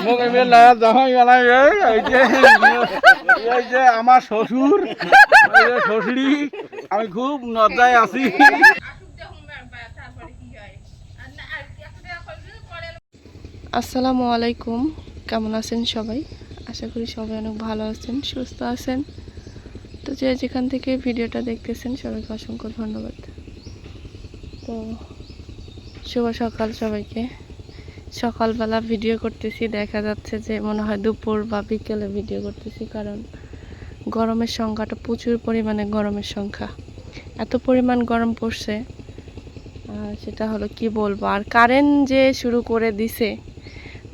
মুখে বেলা জামাই বেলায় এই যে আমার শ্বশুর শ্বশুরি আমি খুব লজ্জায় আছি। আসসালামু আলাইকুম, কেমন আছেন সবাই? আশা করি সবাই অনেক ভালো আছেন, সুস্থ আছেন। তো যে যেখান থেকে ভিডিওটা দেখতেছেন সবাইকে অসংখ্য ধন্যবাদ। তো শুভ সকাল সবাইকে। সকালবেলা ভিডিও করতেছি, দেখা যাচ্ছে যে মনে হয় দুপুর বা বিকেলে ভিডিও করতেছি, কারণ গরমের সংখ্যাটা প্রচুর পরিমাণে গরমের সংখ্যা, এত পরিমাণ গরম পড়ছে সেটা হলো কি বলবো। আর কারেন্ট যে শুরু করে দিছে,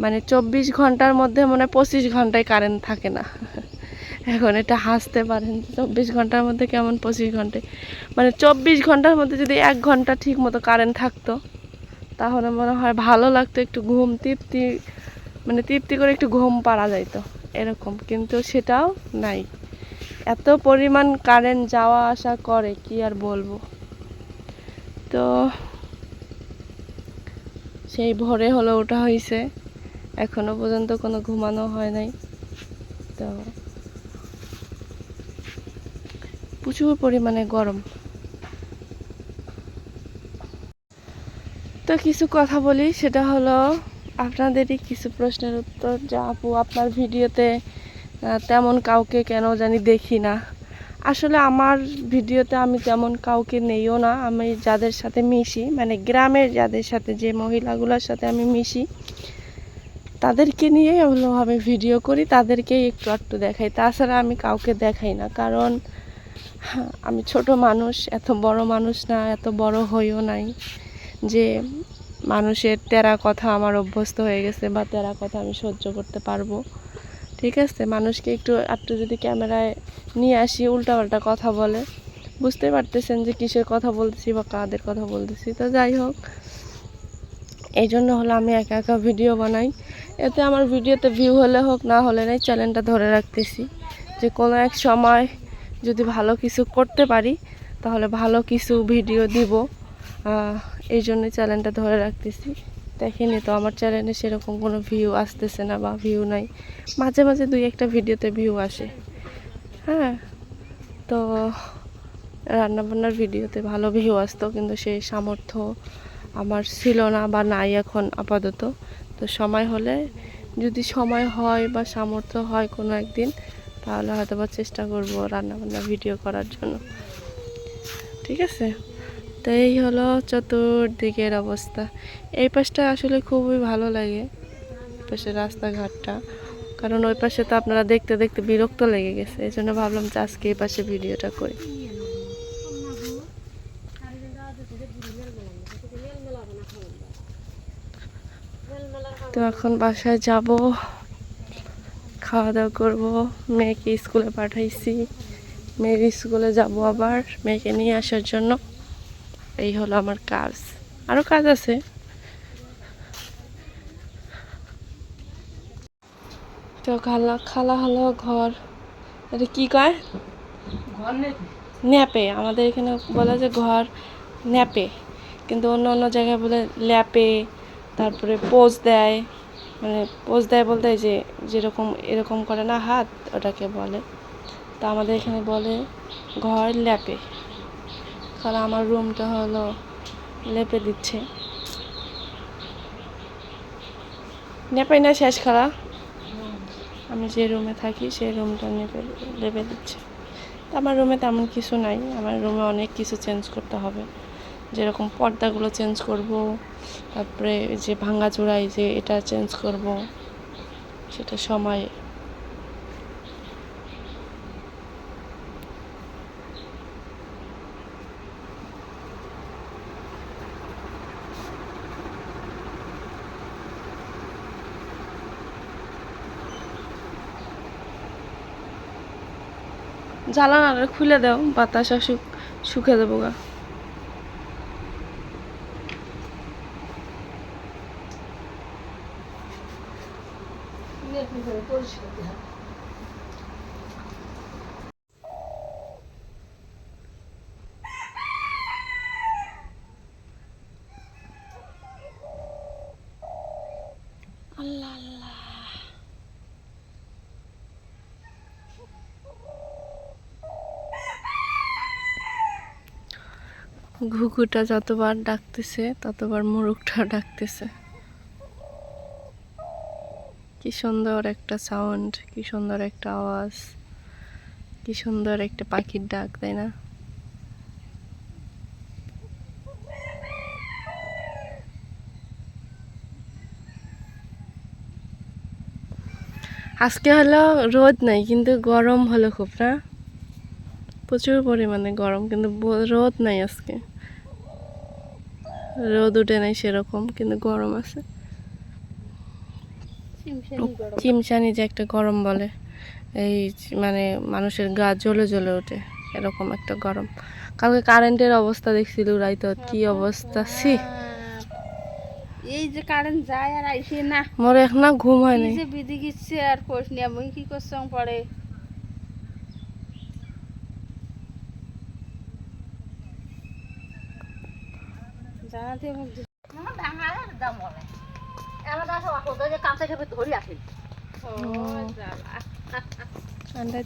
মানে 24 ঘন্টার মধ্যে মনে হয় 25 ঘন্টায় কারেন্ট থাকে না। এখন এটা হাসতে পারেন, 24 ঘন্টার মধ্যে কেমন 25 ঘন্টায়, মানে 24 ঘন্টার মধ্যে যদি 1 ঘন্টা ঠিক মতো কারেন্ট থাকতো তাহলে মনে হয় ভালো লাগতো, একটু ঘুম তৃপ্তি, মানে তৃপ্তি করে একটু ঘুম পাড়া যাইতো এরকম। কিন্তু সেটাও নাই, এত পরিমাণ কারেন্ট যাওয়া আসা করে কি আর বলবো। তো সেই ভোরে হলো ওঠা হয়েছে, এখনো পর্যন্ত কোনো ঘুমানো হয় নাই। তো প্রচুর পরিমাণে গরম। তো কিছু কথা বলি, সেটা হলো আপনাদেরই কিছু প্রশ্নের উত্তর। যা আপু আপনার ভিডিওতে তেমন কাউকে কেন জানি দেখি না। আসলে আমার ভিডিওতে আমি তেমন কাউকে নেইও না। আমি যাদের সাথে মিশি, মানে গ্রামের যাদের সাথে, যে মহিলাগুলোর সাথে আমি মিশি, তাদেরকে নিয়ে হলো আমি ভিডিও করি, তাদেরকেই একটু একটু দেখাই। তাছাড়া আমি কাউকে দেখাই না, কারণ আমি ছোট মানুষ, এত বড় মানুষ না, এত বড় হইও নাই যে মানুষের তেরা কথা আমার অভ্যস্ত হয়ে গেছে বা তেরা কথা আমি সহ্য করতে পারবো। ঠিক আছে, মানুষকে একটু একটু যদি ক্যামেরায় নিয়ে আসি উল্টাপাল্টা কথা বলে, বুঝতে পারতেছেন যে কিসের কথা বলতেছি বা কাদের কথা বলতেছি। তো যাই হোক, এই জন্য হলো আমি একা একা ভিডিও বানাই। এতে আমার ভিডিওতে ভিউ হলে হোক, না হলে নেই, চ্যানেলটা ধরে রাখতেছি যে কোনো এক সময় যদি ভালো কিছু করতে পারি তাহলে ভালো কিছু ভিডিও দিব। এই জন্য চ্যানেলটা ধরে রাখতেছি। দেখেনি তো আমার চ্যানেলে সেরকম কোনো ভিউ আসতেছে না বা ভিউ নাই, মাঝে মাঝে 2-1টা ভিডিওতে ভিউ আসে। হ্যাঁ, তো রান্নাবান্নার ভিডিওতে ভালো ভিউ আসতো, কিন্তু সেই সামর্থ্য আমার ছিল না বা নাই এখন আপাতত। তো সময় হলে, যদি সময় হয় বা সামর্থ্য হয় কোনো একদিন, তাহলে হয়তো বা চেষ্টা করব রান্নাবান্না ভিডিও করার জন্য। ঠিক আছে, তো এই হলো চতুর্দিকের অবস্থা। এই পাশটা আসলে খুবই ভালো লাগে, পাশে রাস্তাঘাটটা, কারণ ওই পাশে তো আপনারা দেখতে দেখতে বিরক্ত লেগে গেছে। এই জন্য ভাবলাম যে আজকে এই পাশে ভিডিওটা করি। তো এখন বাসায় যাব, খাওয়া দাওয়া করবো, মেয়েকে স্কুলে পাঠাইছি, মেয়ের স্কুলে যাব আবার মেয়েকে নিয়ে আসার জন্য। এই হলো আমার কাজ, আরও কাজ আছে। তো খালা খালা হলো ঘর, এটা কি কয়, ন্যাপে। আমাদের এখানে বলে যে ঘর ন্যাপে, কিন্তু অন্য অন্য জায়গায় বলে ল্যাপে। তারপরে পোজ দেয়, মানে পোজ দেয় বলতে যে যেরকম এরকম করে না হাত, ওটাকে বলে। তো আমাদের এখানে বলে ঘর ল্যাপে। কারণ আমার রুমটা হলো লেপে দিচ্ছে, নেপাই না শেষ খালা, আমি যে রুমে থাকি সেই রুমটা লেপে দিচ্ছে। তো আমার রুমে তেমন কিছু নাই, আমার রুমে অনেক কিছু চেঞ্জ করতে হবে, যেরকম পর্দাগুলো চেঞ্জ করব, তারপরে যে ভাঙাচোরাই যে এটা চেঞ্জ করব, সেটা সময়। জানালাটা খুলে দাও, বাতাস আসুক, শুকে দেবো গা। আল্লাহ আল্লাহ। ঘুঘুটা যতবার ডাকতেছে ততবার মোরগটা ডাকতেছে। কি সুন্দর একটা সাউন্ড, কি সুন্দর একটা আওয়াজ, কি সুন্দর একটা পাখির ডাক, তাই না? আজকে হলো রোদ নাই কিন্তু গরম হলো খুব, না? প্রচুর পরিমাণে গরম, কিন্তু রোদ নাই আজকে, রোদ উঠে নাই সেরকম, কিন্তু গরম আছে। চিমচানি যে একটা গরম বলে, এই মানে মানুষের গা জ্বলে জ্বলে ওঠে, এরকম একটা গরম। কালকে কারেন্টের অবস্থা দেখছিল রাইতো, কি অবস্থা, ছি। এই যে কারেন্ট যায় আর আইসে না, মোর এখন না ঘুম হয় নাই। যে বিধি গিচ্ছে আর কোষ নিয়ে আমি কি করছং পরে। জানাতে ঠান্ডা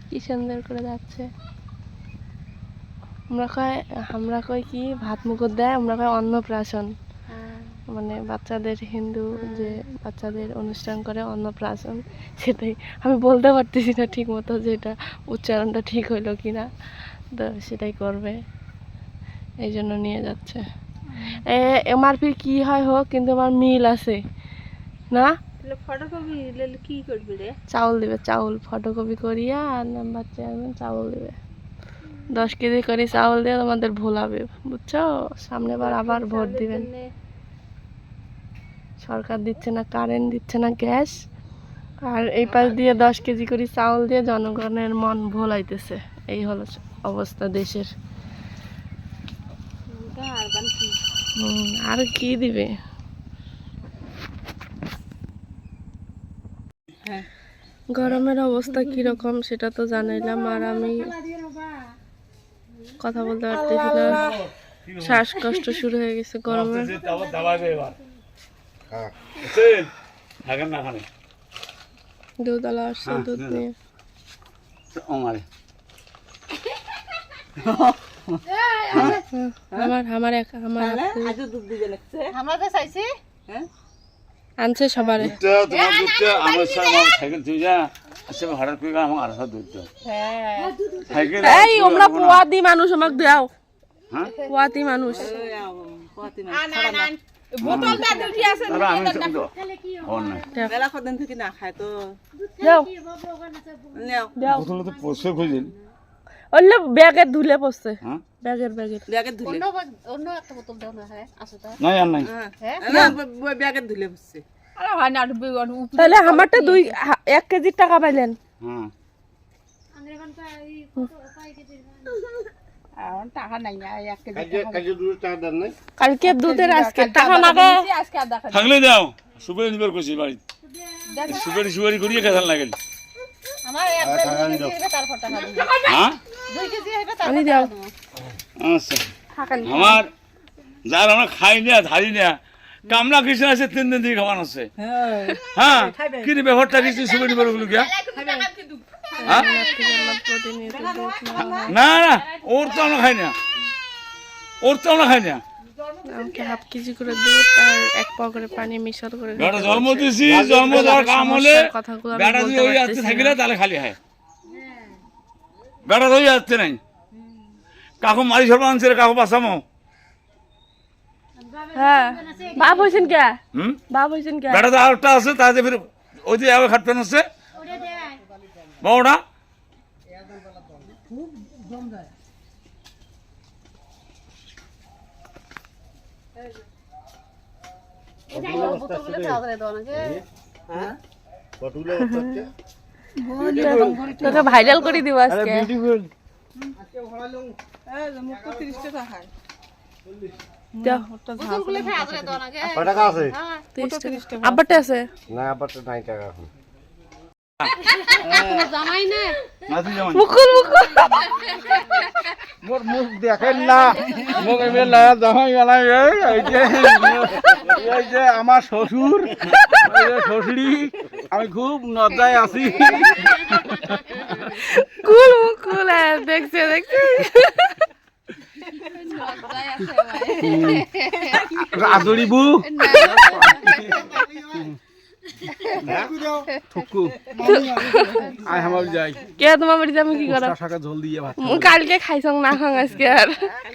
কি সুন্দর করে যাচ্ছে। আমরা কই কি ভাত মুখত দেয়, আমরা কই অন্নপ্রাশন, মানে বাচ্চাদের হিন্দু যে বাচ্চাদের অনুষ্ঠান করে অন্নপ্রাশন, সেটাই আমি বলতে পারতেছি না ঠিক মতো যে এটা উচ্চারণটা ঠিক হইলো কি না, তো সেটাই করবে, এই জন্য নিয়ে যাচ্ছে। এমআরপি কি হয় হোক, কিন্তু আমার মিল আছে না। ফটোকপি কি করবি রে? চাউল দিবে, চাউল ফটোকপি করিয়া আর নাম্বার চেয়ারম্যান চাউল দিবে, 10 কেজি করে চাউল দিয়ে তোমাদের ভোলাবে, বুঝছো? সামনে বার আবার ভোট দিবেন। সরকার দিচ্ছে না, কারেন্ট দিচ্ছে না, গ্যাস, আর এই পাশ দিয়ে 10 কেজি করে চাউল দিয়ে জনগণের মন ভোলাইতেছে। এই হলো অবস্থা দেশের। আর কি দিবে? গরমের অবস্থা কিরকম সেটা তো জানাইলাম, আর আমি কথা বলতে পারতেছি না, শ্বাসকষ্ট শুরু হয়ে গেছে গরমে। দুধওয়ালা আসছে দুধ নিয়ে। আনছে সবার পোয়াতি মানুষ, আমাকে দেও পোয়াতি মানুষ। ব্যাগের ধুলে পড়ছে, ব্যাগের ধুলে পড়ছে। তাহলে আমারটা 1 কেজির টাকা পাইলেন? কালকে দুধের আজকে টাকা না থাকলে দাও, সুপারি নিবার করছি বাড়ি, সুপারি করিয়ে খেতাল লাগেন। আমার যার আমরা খাই না ধারি না, কামলা কৃষ্ণ আছে 3 দিন থেকে খাওয়ানো আছে। হ্যাঁ কি ব্যাপারটা কিছু সুপারি নিবার ওগুলো কে? না না, ওর তো আমরা খাই না, আমাকে হাফ কেজি করে দুধ আর 1 পাও করে পানি মিশাল করে বেটা জন্ম দিছি, জন্ম দেওয়ার কাম হলে বেটা যদি ওই আসতে থাকিলে তাহলে খালি হয়, বেটা ওই আসতে নাই। কাকু মারি সর্ব আনছে, কাকু বাঁচামো। হ্যাঁ বাপ হইছেন কে? বাপ হইছেন কে? বেটা তো আরেকটা আছে, তাতে ফির ওই যে আবার খাট পেন হচ্ছে বউটা। তোকে ভাইরাল করে দিব আজকে। আব্বারটা আছে না, আব্বারটা 9 টাকা এখন। মুকুল মোর মুখ দেখেন না, মুখ এমনি জামাই গেলাই। এই যে আমার শ্বশুর, এই যে শ্বশুরি, আমি খুব লজ্জায় আছি। কুল কুল দেখছে দেখছে রাজুরি বু ঠুকু আয় আমার যাই কে তোমার বাড়িতে আমি কি করা শাকা ঝোল দিয়ে ভাত কালকে খাইছং না খাং আজকে আর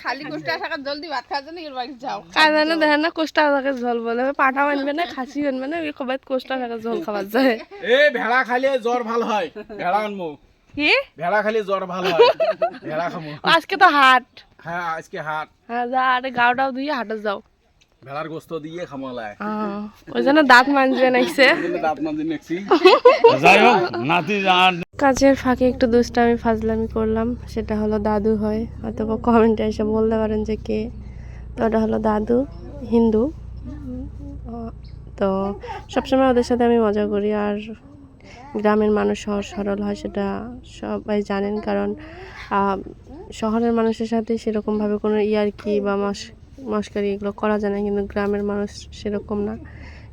খালি কোষ্টা শাকা জলদি ভাত খাওয়ার জন্য এর বাড়ি যাও কাজে দেখেন না কোষ্টা শাকের ঝোল বলে পাঠা আনবে না খাসি আনবে না ওই কবাই কোষ্টা শাকের ঝোল খাবার যায় এ ভেড়া খাইলে জ্বর ভালো হয় ভেড়া আনবো কি ভেড়া খাইলে জ্বর ভালো হয় ভেড়া খামো আজকে তো হাট হ্যাঁ আজকে হাট হ্যাঁ যা আরে গাওটাও দিয়ে হাটে যাও ভেড়ার গোস্ত দিয়ে খামলায় ওই জন্য দাঁত মানজবে নাইছে দাঁত মাঝে নেছি যাই হোক নাতি আর কাজের ফাঁকে একটু দুষ্টামি ফাজলামি করলাম সেটা হলো দাদু হয় অথবা কমেন্টে এসে বলতে পারেন যে কে তো ওটা হলো দাদু হিন্দু তো সবসময় ওদের সাথে আমি মজা করি আর গ্রামের মানুষ সহজ সরল হয় সেটা সবাই জানেন কারণ শহরের মানুষের সাথে সেরকমভাবে কোনো ইয়ার্কি বা মস্কারি এগুলো করা যায় না কিন্তু গ্রামের মানুষ সেরকম না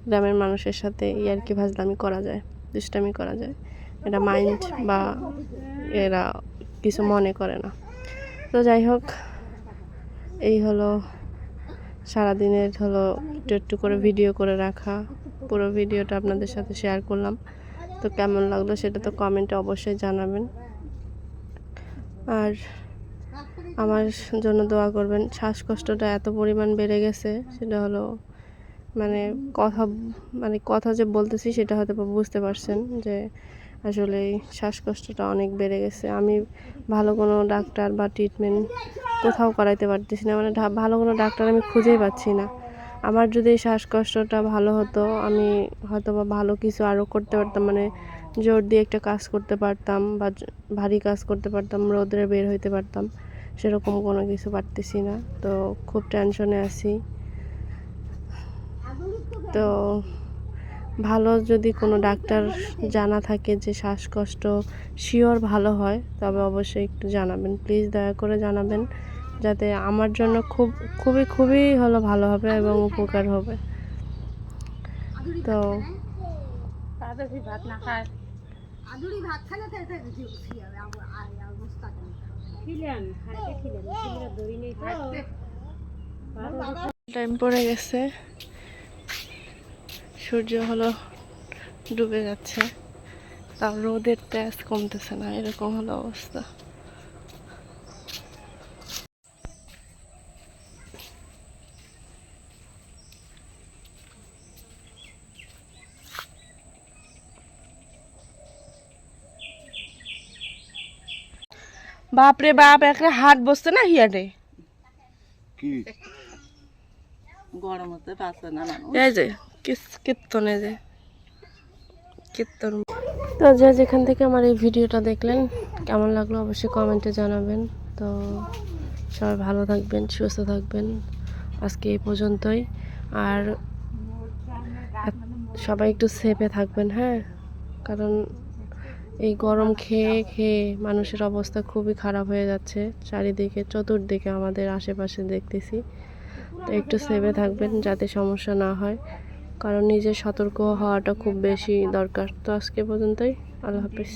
গ্রামের মানুষের সাথে ইয়ার্কি ফাজলামি করা যায় দুষ্টামি করা যায় এটা মাইন্ড বা এরা কিছু মনে করে না তো যাই হোক এই হলো সারাদিনের হলো একটু একটু করে ভিডিও করে রাখা পুরো ভিডিওটা আপনাদের সাথে শেয়ার করলাম তো কেমন লাগলো সেটা তো কমেন্টে অবশ্যই জানাবেন আর আমার জন্য দোয়া করবেন শ্বাসকষ্টটা এত পরিমাণ বেড়ে গেছে সেটা হলো কথা যে বলতেছি সেটা হয়তো বুঝতে পারছেন যে আসলে এই শ্বাসকষ্টটা অনেক বেড়ে গেছে আমি ভালো কোনো ডাক্তার বা ট্রিটমেন্ট কোথাও করাইতে পারতেছি না ভালো কোনো ডাক্তার আমি খুঁজেই পাচ্ছি না আমার যদি এই শ্বাসকষ্টটা ভালো হতো আমি হয়তো বা ভালো কিছু আরও করতে পারতাম জোর দিয়ে একটা কাজ করতে পারতাম বা ভারী কাজ করতে পারতাম রোদে বের হইতে পারতাম সেরকম কোনো কিছু পারতেছি না তো খুব টেনশনে আছি তো ভালো যদি কোনো ডাক্তার জানা থাকে যে শ্বাসকষ্ট শিওর ভালো হয় তবে অবশ্যই একটু জানাবেন প্লিজ দয়া করে জানাবেন যাতে আমার জন্য খুবই হলো ভালো হবে এবং উপকার হবে তো ভাত না খায় টাইম পড়ে গেছে সূর্য হলো ডুবে যাচ্ছে তাও রোদের তেজ কমতেছে না এরকম হলো অবস্থা বাপরে বাপ একটা হাট বসছে না হিয়াটে কি গরম হতে পারছে না এই যে কীর্তনে যে কীর্তন তো যেখান থেকে আমার এই ভিডিওটা দেখলেন কেমন লাগলো অবশ্যই কমেন্টে জানাবেন তো সবাই ভালো থাকবেন সুস্থ থাকবেন আজকে এই পর্যন্তই আর সবাই একটু সেফে থাকবেন হ্যাঁ কারণ এই গরম খেয়ে মানুষের অবস্থা খুবই খারাপ হয়ে যাচ্ছে চারিদিকে চতুর্দিকে আমাদের আশেপাশে দেখতেছি তো একটু সেভে থাকবেন যাতে সমস্যা না হয় কারণ নিজের সতর্ক হওয়াটা খুব বেশি দরকার তো আজকে পর্যন্তই আল্লাহ হাফেজ